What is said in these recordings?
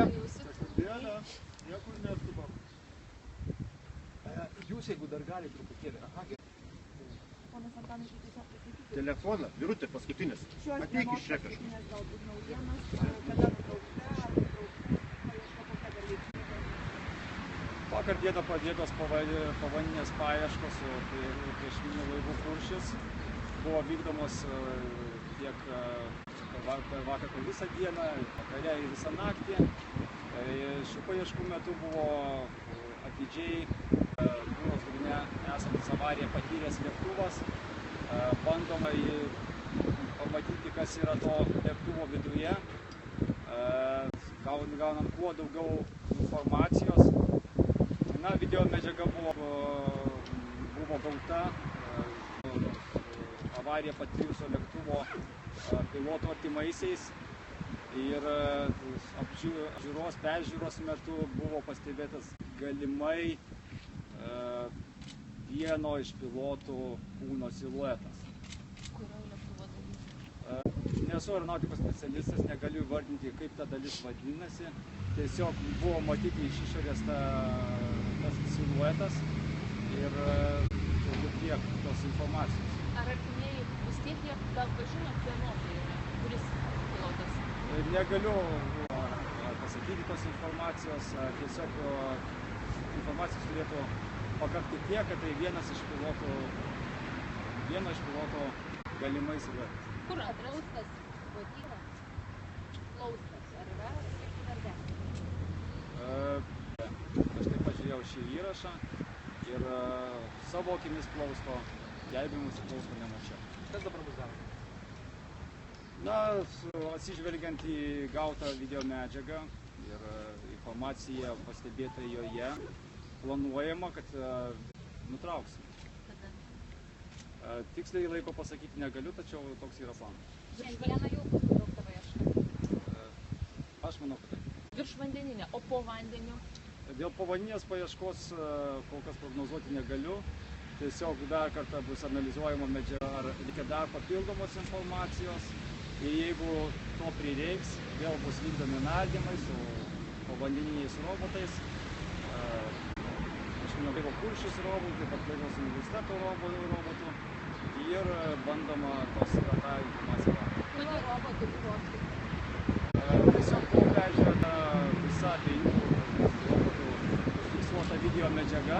Dieną, niekur neskubam. Jūs, jeigu dar gali truputėlį. Ponas Antanai, tiesiog pasakykite. Telefoną, Birutė, paskutinis. Ateik iš čia kažkas. Galbūt naujienas, kada nutraukta, ar nutraukta, paieška kokia dar veiksmė. Vakar dieną pradėtos povandeninės paieškos priešminių laivų Kuršis. Buvo vykdomos tiek vakar visą dieną, vakare ir visą naktį. Šių paieškų metu buvo atidžiai jūros dugne esantis avariją patyręs lėktuvas. Bandoma pamatyti, kas yra to lėktuvo viduje. Gaunam kuo daugiau informacijos. Video medžiaga buvo gauta avariją patyrusio lėktuvo piloto artimaisiais ir peržiūros metu buvo pastebėtas galimai vieno iš pilotų kūno siluetas. Kurio lėktuvo dalis? Nesu aeronautikos specialistas, negaliu įvardinti, kaip ta dalis vadinasi. Tiesiog buvo matyti iš išorės tas siluetas ir turbūt tiek tos informacijos. Ar artimieji vis tiek jie gal pažino, kieno tai yra, kuris pilotas? Negaliu pasakyti tos informacijos, tiesiog informacijos turėtų pakakti tiek, kad tai vieno iš piloto galimai siluetas. Kur atraustas botynas? Plaustas, ar yra? Aš taip pažiūrėjau šį įrašą ir savo akimis plausto, gelbėjimusi plausto nemačiau. Kas dabar bus daroma? Na, atsižvelgiant į gautą video medžiagą ir informaciją pastebėtą joje, planuojama, kad nutrauksim. Kada? Tiksliai laiko pasakyti negaliu, tačiau toks yra planas. Virš dieną jau bus nutraukta paieška? Aš manau, kad taip. Virš vandeninė, o po vandeniu? Dėl povandeninės paieškos kol kas prognozuoti negaliu. Tiesiog dar kartą bus analizuojama medžiaga, ar reikia dar papildomos informacijos. Ir jeigu to prireiks, vėl bus vykdomi nardymai su povandeniniais robotais. Aš minėjau, laivo Kuršis robotų, taip pat Klaipėdos universiteto robotų. Ir bandoma tą informaciją gauti. Kodėl robotų buvo aptikta? Tiesiog buvo peržiūrėta visa abiejų robotų fiksuota video medžiaga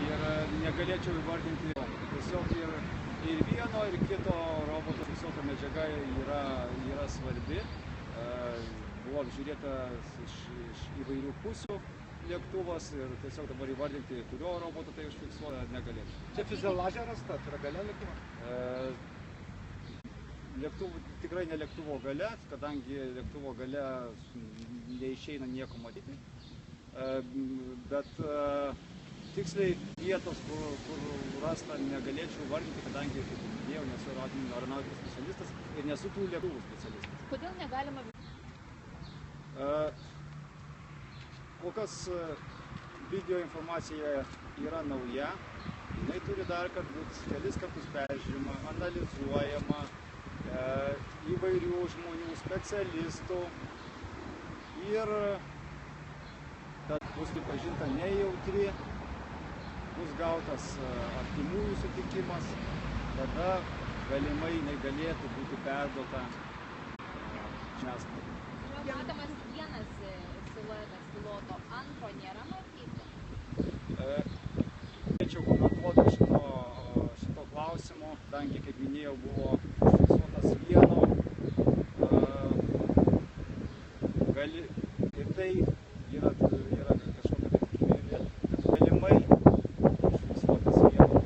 ir negalėčiau įvardinti. Tiesiog ir vieno, ir kito roboto fiksuota medžiaga yra svarbi. Buvo apžiūrėtas iš įvairių pusių lėktuvas ir tiesiog dabar įvardinti, kurio roboto tai užfiksuoja, negalėčiau. Čia fiuzeliažė rasta, tai yra gale lėktuvo? Tikrai ne lėktuvo gale, kadangi lėktuvo gale neišeina nieko matyti. Bet tiksliai vietos, kur rasta, negalėčiau vardinti, kadangi, kaip minėjau, nesu aeronautikos specialistas ir nesu tų lėktuvų specialistas. Kodėl negalima? Kol kas video informacija yra nauja, jinai turi dar būti kelis kartus peržiūrima, analizuojama, įvairių žmonių, specialistų ir kad bus pripažinta nejautri, bus gautas artimųjų sutikimas, tada galimai jinai galėtų būti perduota žiniasklaidai. Matomas vienas siluetas piloto, antro nėra matyti? Norėčiau komentuoti šito klausimo, kadangi, kaip minėjau, buvo užfiksuotas vieno ir tai yra kažkokia tikimybė, kad galimai užfiksuotas vieno.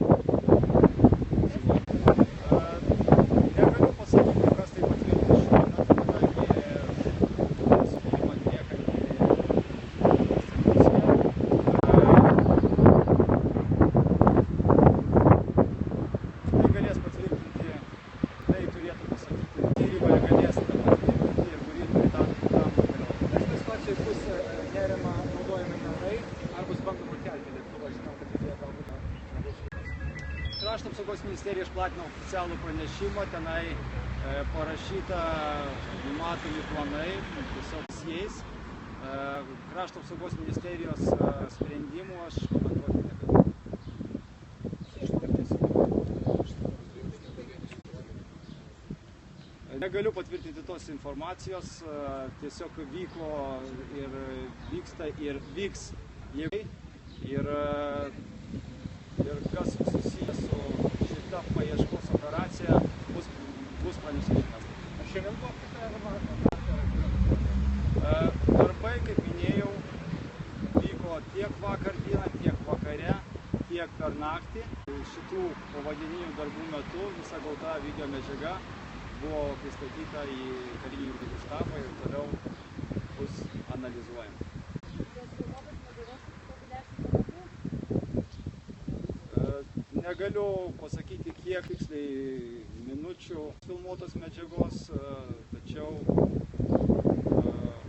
Negaliu pasakyti, kas tai patvirtina šiuo metu, kadangi tyrimą atlieka Krašto apsaugos ministerija išplatino oficialų pranešimą, tenai parašyta numatomi planai, tiesiog jais Krašto apsaugos ministerijos sprendimų aš komentuoti negaliu. Negaliu patvirtinti tos informacijos, tiesiog vyko ir vyksta ir vyks ir kas susijęs su šita paieškos operacija bus pranešta. Ar šiandien buvo aptikta Darbai, kaip minėjau, vyko tiek vakar dieną, tiek vakare, tiek per naktį. Šitų povandeninių darbų metu visa gauta video medžiaga buvo pristatyta į karinį jūrų štabą ir toliau bus analizuojama. Negaliu pasakyti, kiek tiksliai minučių filmuotos medžiagos, tačiau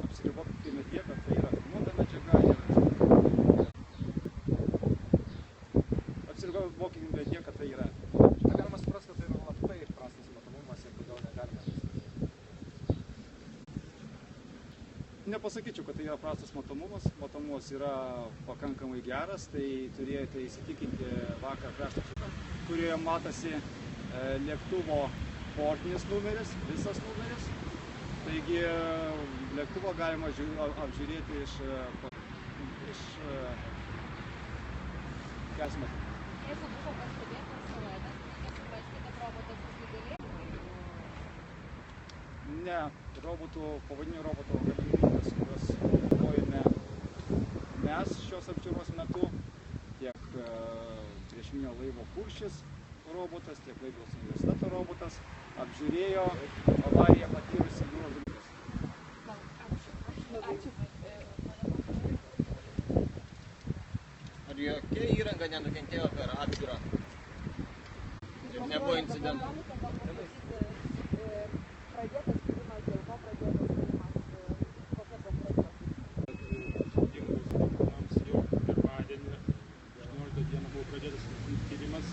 apsiribokime tiek, kad tai yra filmuota medžiaga ir apsiribokime tiek, kad tai yra. Galima suprasti, kad tai yra labai prastas matomumas ir kodėl negalime. Nepasakyčiau, kad tai yra prastas matomumas. Matomumas yra pakankamai geras, tai turėjote įsitikinti vakar krašto apsaugos, kurioje matosi lėktuvo bortinis numeris, visas numeris. Taigi lėktuvą galima apžiūrėti iš keliasmetrų. Jeigu buvo pastebėtas siluetas, nesuprasti, kad robotas susigalėjo? Ne, povandeninių robotų galimybės, kurios naudojame mes šios apžiūros metu, tiek priešminio laivo Kuršis robotas, tiek Klaipėdos universiteto robotas apžiūrėjo avariją patyrusį jūros dalykas. Ačiū. Ar jokia įranga nenukentėjo per apžiūrą? Ir nebuvo incidentų? Pradėtas tyrimas, dėl ko pradėtas tyrimas, kokia konkrečios? Dingus mums jau pirmadienį, 18 dieną buvo pradėtas tyrimas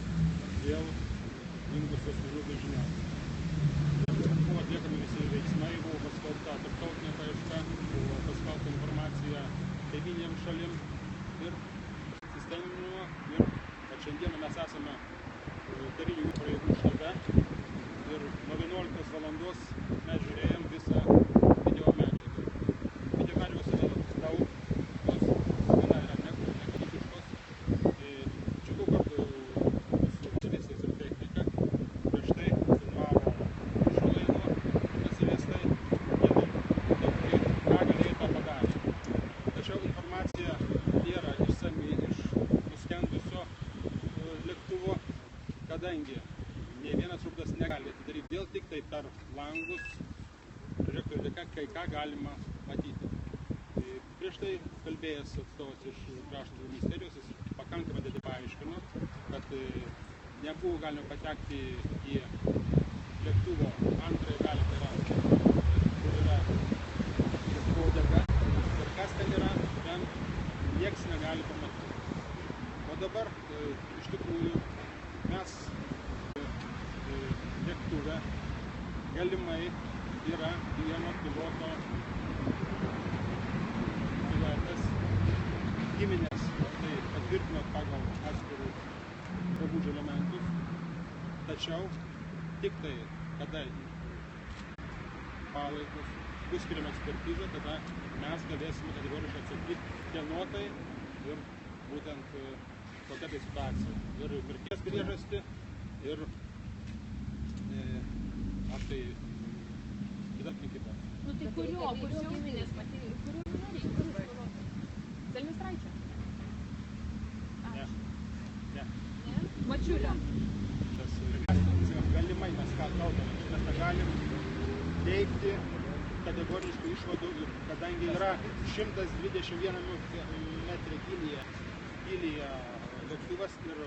dėl dingusių asmenų be žinios. Buvo atliekami visi veiksmai, buvo paskelbta tarptautinė paieška, buvo paskelbta informacija kaimynėms šalim ir sisteminio ir kad šiandieną mes esame karinių pajėgų štabe ir nuo 11 valandos mes žiūrėjom visą video medžiagą. Video medžiagos yra daug, jos viena yra nekokybiškos. Džiugu, kad su specialistais ir technika prieš tai filmavo šio laivo specialistai, jie ką galėjo tą padarė. Tačiau informacija nėra išsami iš nuskendusio lėktuvo, kadangi nei vienas rūpdas negali atidaryti, vėl tik tai per langus prožektorių dėka kai ką galima matyti. Prieš tai kalbėjęs atstovas iš krašto ministerijos, jis pakankamai detaliai paaiškino, kad nebuvo galima patekti į lėktuvo antrąją dalį, tai yra, kur yra lėktuvo dėka. Ir kas ten yra, ten nieks negali pamatyti. O dabar iš tikrųjų mes lėktuve galimai yra vieno piloto siluetas giminės, tai patvirtino pagal atskirų drabužių elementus, tačiau tik tai, kada palaidus bus skiriama ekspertizė, tada mes galėsime kategoriškai atsakyti kieno tai ir būtent kokia tai situacija. Ir mirties priežastį, ir aš tai kitą aplinkybę. Nu tai kurio giminės matyti, kurio nereikia? Zelmistraičio? Ne. Ne. Mačiulio? Tas galimai mes ką kalbame, mes negalim teikti kategoriškų išvadų, kadangi yra 121 metrų gylyje lėktuvas ir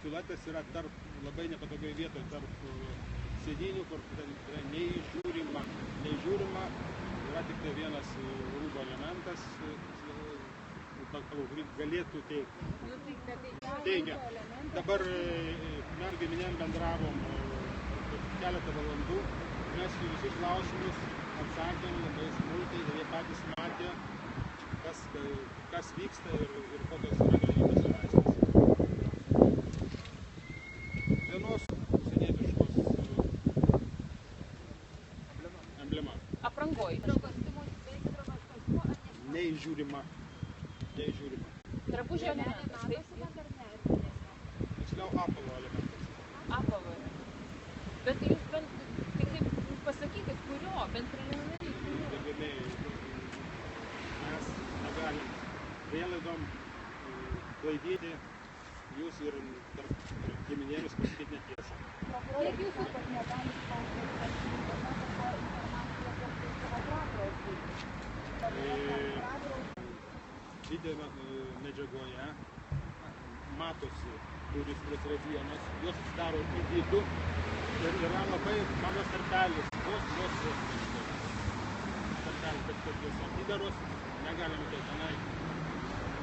siluetas yra tarp labai nepatogioj vietoje, tarp sėdynių, kur yra neįžiūrima, yra tik tai vienas rūbo elementas, kurį galėtų teikti. Teigia. Dabar mes giminėm bendravom keletą valandų, mes visus klausimus atsakėm labai smulkiai. vyksta ir kokios yra galimybės sulaisvės. Vienos senietiškos emblema. Aprangoj. Neįžiūrima. Drabužio elementas. Tiksliau apalo elementas. Apavo. Bet tai jūs bent, tai kaip pasakykit, kurio, bent preliminariai. Gerbiamieji, mes negalim prielaidom klaidyti jūs ir tarp giminėmis pasakyti netiesą. Kiek jūs sakot, negalit Video medžiagoje matosi durys, kurios yra vienos, jos atsidaro į vidų ir yra labai mažas tarpelis, vos tarpelis, bet kokios atidaros negalime tenai,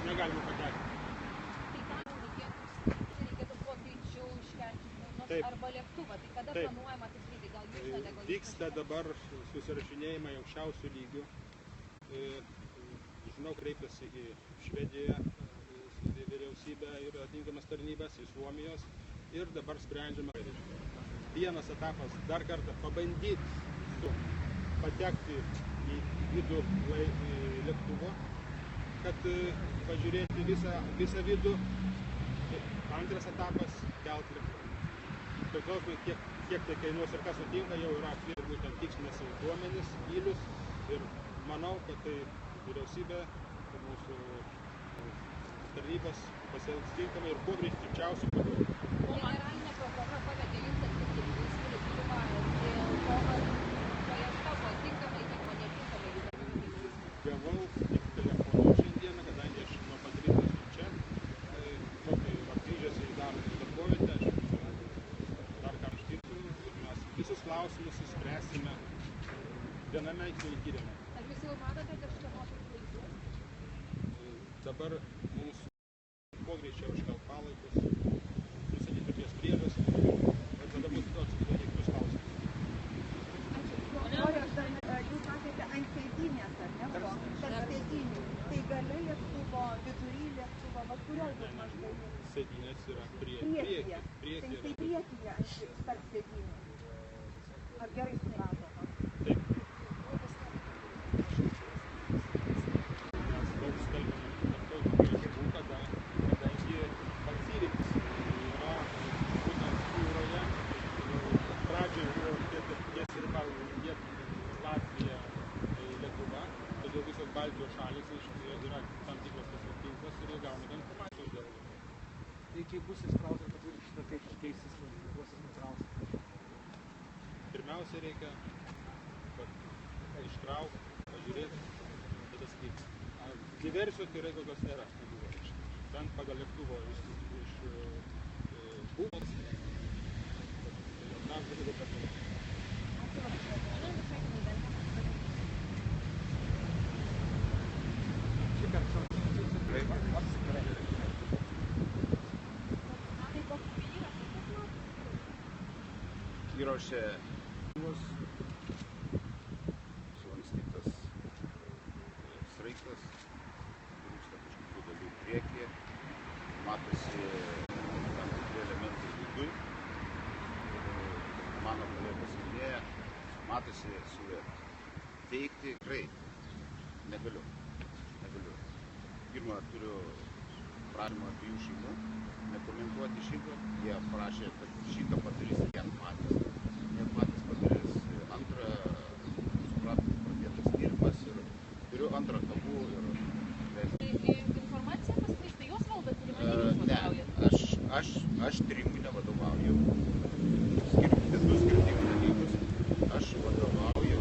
negalime patekti. Tai tam reikėtų kuo greičiau iškelti kūnus arba lėktuvą. Tai kada planuojama tai skrydį? Gal jūs žinote, gal Vyksta dabar susirašinėjimai aukščiausių lygių. Žinau, kreipiasi į Švediją, į vyriausybę ir atinkamas tarnybas, į Suomijos ir dabar sprendžiama. Vienas etapas dar kartą pabandyti patekti į vidų lėktuvo, kad pažiūrėti visą vidų. Antras etapas kelt lėktuvą. Priklausomai kiek tai kainuos ir kas sutinka, jau yra atlikti būtent tikslinės duomenys, gylius ir manau, kad tai vyriausybė, mūsų tarnybos pasielgs tinkamai ir kuo greičiausiai būdu. Generalinė prokuratūra pavedė jums atlikti tyrimą dėl to, ar paieška buvo tinkamai vyko, netinkamai vyko. Gavau tik telefonu šiandieną, kadangi aš nuo pat ryto esu čia, kai grįžęs į darbą darbovietę, aš dar ką ištirsiu ir mes visus klausimus išspręsime viename įkyrėme. Ar jūs jau matote kažkieno klaidų? Dabar mums kuo greičiau iškelt palaikus, nustatyti ties priežastį ir tada bus atsakyti kitus klausimus. Jūs sakėte ant sėdynės, ar ne? Tarp sėdynių. Tai gale lėktuvo, vidury lėktuvo, va kurioj bus maždaug? Sėdynės yra Priekyje. priekyje. Tai priekyje tarp sėdynių. Ar gerai suprato? Taip. Mes daug skalbėme tarptautinių lėktuvų, kadangi pats įvykis yra būtent jūroje. Pradžioje buvo ties riba Latvija Lietuva, todėl visos Baltijos šalys yra tam tikras tinklas ir jie gauna informacijos dėl. Tai kai bus iškrauta ir patvirtinta, kaip keisis lietuvos nutraukti? Pirmiausia reikia ištraukti, pažiūrėti, tada sakyti. Diversijos tikrai kokios nėra, nebuvo. Bent pagal lėktuvo iš būvos. Dar galiu patarti. Įrašė sulankstytas sraigtas, trūksta kažkokių dalių priekyje, matosi tam tikri elementai viduj. Mano kolegos minėjo, matosi siluetas. Teikti tikrai negaliu. Pirma, turiu prašymą abiejų šeimų nekomentuoti šito. Jie prašė, kad šitą padarys jie patys. Jie patys padarys. Antra, supratom, pradėtas tyrimas ir turiu antrą kabų ir... Informacija paskleista, jūs valdote tyrimą, ne jūs vadovaujate? Ne, aš tyrimui nevadovauju. Du skirtingus dalykus. Aš vadovauju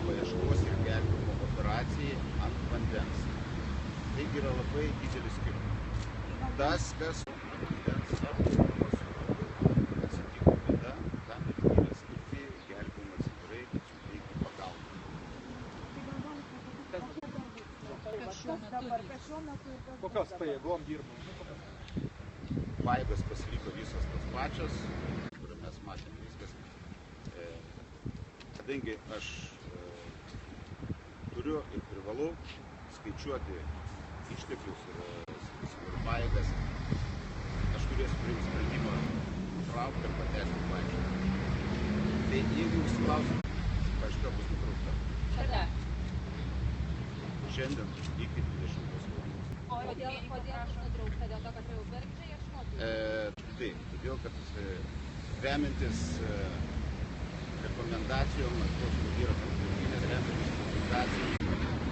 paieškos ir gelbėjimo operacijai ant vandens. Tai yra labai didelis skirtumas. Tas, kas vandens apsaugos atsitiko bėda, tam yra skirti gelbėjimo centrai, kad suteikti pagalbą. Kokios pajėgom dirbam? Pajėgos pasiliko visos tos pačios, kuriuo mes matėm viskas. Kadangi aš turiu ir privalau skaičiuoti išteklius ir pajėgas, aš turėsiu priimti sprendimą traukti ir patęsti paiešką. Tai jeigu jūs klausit, paieška bus nutraukta. Kada? Šiandien iki 20 valandos. Kodėl bus nutraukta? Dėl to, kad jau bergždžiai ieškoti? Taip, todėl, kad remiantis rekomendacijom, tos yra tarptautinės remiantis rekomendacijom,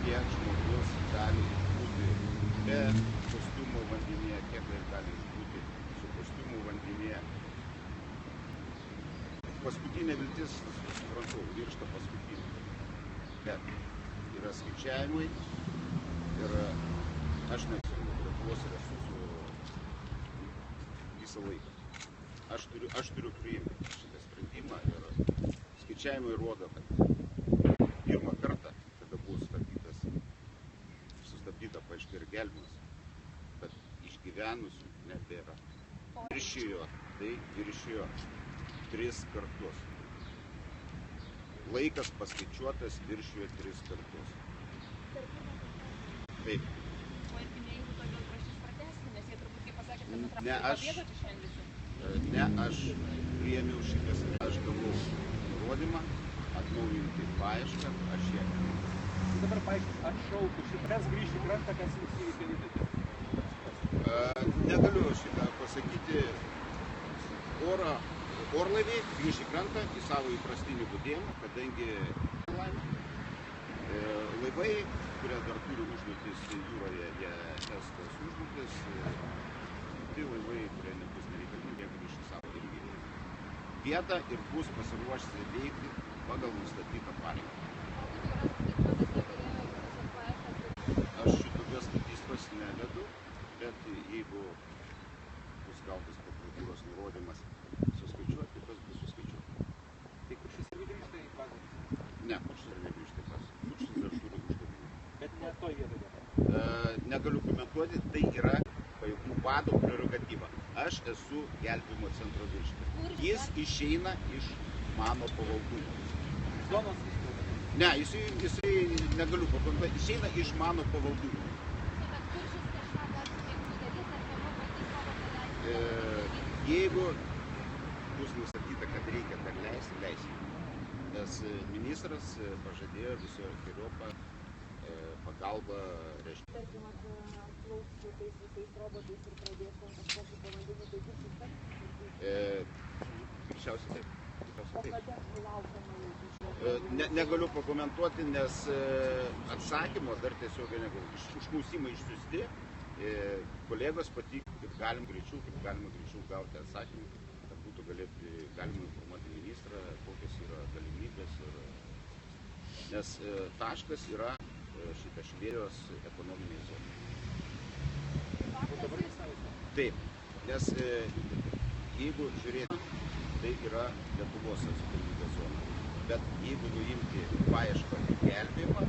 kiek žmogus gali būti be kostiumų vandenyje, kiek gali būti su kostiumu vandenyje. Paskutinė viltis, suprantu, viršta paskutinė. Bet yra skaičiavimai ir aš neatsimenu Lietuvos resursų visą laiką. Aš turiu priimti šitą sprendimą ir skaičiavimai rodo, kad pirmą kartą, kada buvo sustabdyta paieška ir gelbėjimas, kad išgyvenusių nebėra. Viršijo 3 kartus. Laikas paskaičiuotas viršijo 3 kartus. Taip. O artimieji todėl prašys pratęsti, nes jie turbūt, kaip pasakėt, kad Ne, pabėgot iš šiandien visų. Ne, aš priėmiau šitas, aš gavau nurodymą atnaujinti paiešką, aš ją. Dabar paaiškis, atšauktų šitą, kas grįžti į krantą, kas visi įpėdyti. Negaliu šitą pasakyti. Orlaiviai grįž į krantą į savo įprastinį budėjimą, kadangi laivai, kurie dar turi užduotis jūroje, jie tas užduotis, tai laivai, kurie nebus nereikalingi, jie grįž į savo irgi vietą ir bus pasiruošę veikti pagal nustatytą pareigą. Aš šitokios statistikos nevedu, bet jeigu bus gautas prokuratūros nurodymas suskaičiuoti, tas bus suskaičiuoti. Tai Kuršis irgi grįžta į bazę? Ne, Kuršis ir negrįžta į bazę. Kuršis dar turi uždavinį. Bet ne toj vietoje. Negaliu komentuoti, tai yra pajėgų vado prerogatyva. Aš esu gelbėjimo centro viršininkas. Jis išeina iš mano pavaldumo. Zonos įspūdė. Ne, jisai negaliu pakomentuoti, išeina iš mano pavaldumo. Jeigu bus nustatyta, kad reikia dar leisti. Nes ministras pažadėjo visokeriopą pagalbą reiškia. Tarkim, atplauks su tais visais robotais ir pradės ten kažkokį pavadinį, tai bus sustabdyti. Greičiausiai taip. O kada laukiama Negaliu pakomentuoti, nes atsakymo dar tiesiog negaliu. Užklausimai išsiųsti, kolegos patikė, kaip galima greičiau gauti atsakymą, kad būtų galima informuoti ministrą, kokios yra galimybės. Nes taškas yra šitą Švėrijos ekonominė zona. Taip, nes jeigu žiūrėti, tai yra Lietuvos atsakomybės zona. Bet jeigu nuimti paiešką ir gelbėjimą,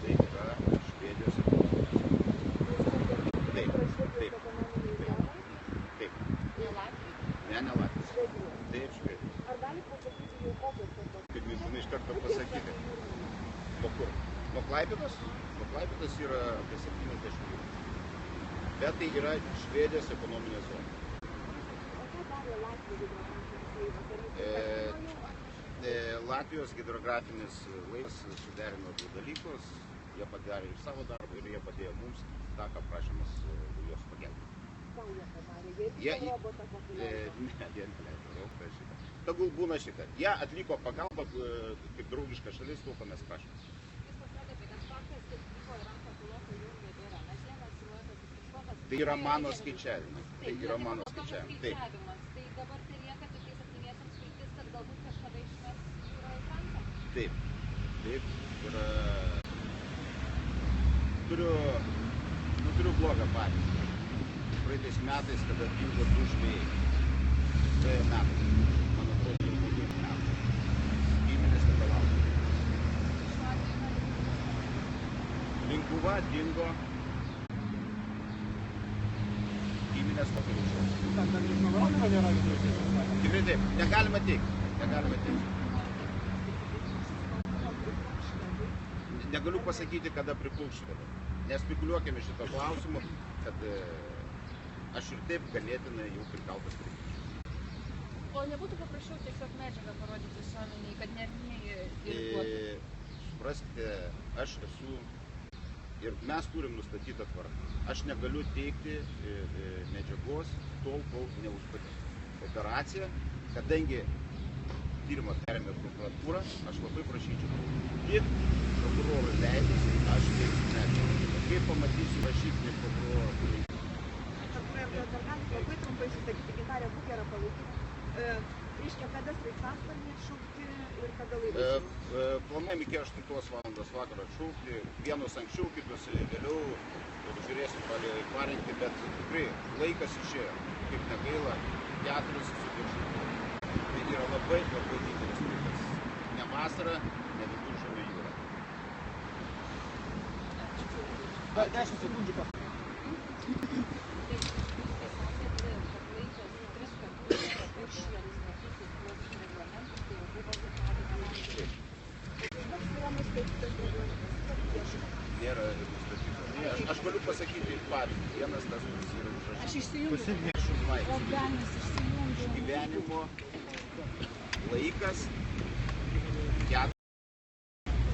tai yra Švedijos ekonominės zonos. Taip. Ne Latvijos? Ne Latvijos. Taip, Švedijos. Ar galit pasakyti jau kokios tos? Kaip mintinai iš karto pasakyti. Nuo kur? Nuo Klaipėdos? Nuo Klaipėdos yra apie 70 km. Bet tai yra Švedijos ekonominė zona. O ką darė Latvijos hidrografinis laivas? Latvijos hidrografinis laivas suderino 2 dalykus. Jie padarė ir savo darbą ir jie padėjo mums tą, ką prašymas juos pagelbėti. Ką jie padarė? Jie robotą paleido? Ne, jie neleido robotą šitą. Tegul būna šitą. Jie atliko pagalbą kaip draugiška šalis, to, ko mes prašome. Tai yra mano skaičiavimas. Tai yra mano skaičiavimas. Taip. Tai dabar tai lieka tik tais artimiesiams viltis, kad galbūt kažkada išmes jūrą į krantą. Taip. Taip. Ir turiu blogą pavyzdį. Praeitais metais, kada dingo 2 žvejai. Praėjo metai. Man atrodo, jau 2 metai. Įmonės nebelaukia. Linkuva dingo. Įmonės pakarūšos. Tikrai taip. Negalima teikti. Negaliu pasakyti, kada priplauks šitą. nespekuliuokime šito klausimu, kad aš ir taip ganėtinai jau prikaltas prie kyšių. O nebūtų paprašiau tiesiog medžiagą parodyti visuomeniai, kad ne artimieji irituotų? Supraskite, aš esu ir mes turim nustatytą tvarką. Aš negaliu teikti medžiagos tol, kol neužbaigta operacija, kadangi tyrimą perėmė prokuratūra, aš labai prašyčiau. Tik prokurorui leidus, aš teiksiu medžiagą. Kaip pamatysiu rašytinį prokuroro pareigą. Dar galit labai trumpai susakyti, Gintarė Bukerą palaikyti. Reiškia, kada sraigtasparniai atšaukti ir kada laivai? Planuojam iki 8 valandos vakaro atšaukti, vienus anksčiau, kitus vėliau, žiūrėsim parengti, bet tikrai laikas išėjo, kaip negaila, 4 su viršų. Tai yra labai didelis laikas. Ne vasara, ne Viduržemio jūra. 10 sekundžių. Nėra nustatyta. Aš galiu pasakyti pavyzdį. Vienas tas, kuris yra užrašytas. Aš išsijungiu. Išgyvenimo laikas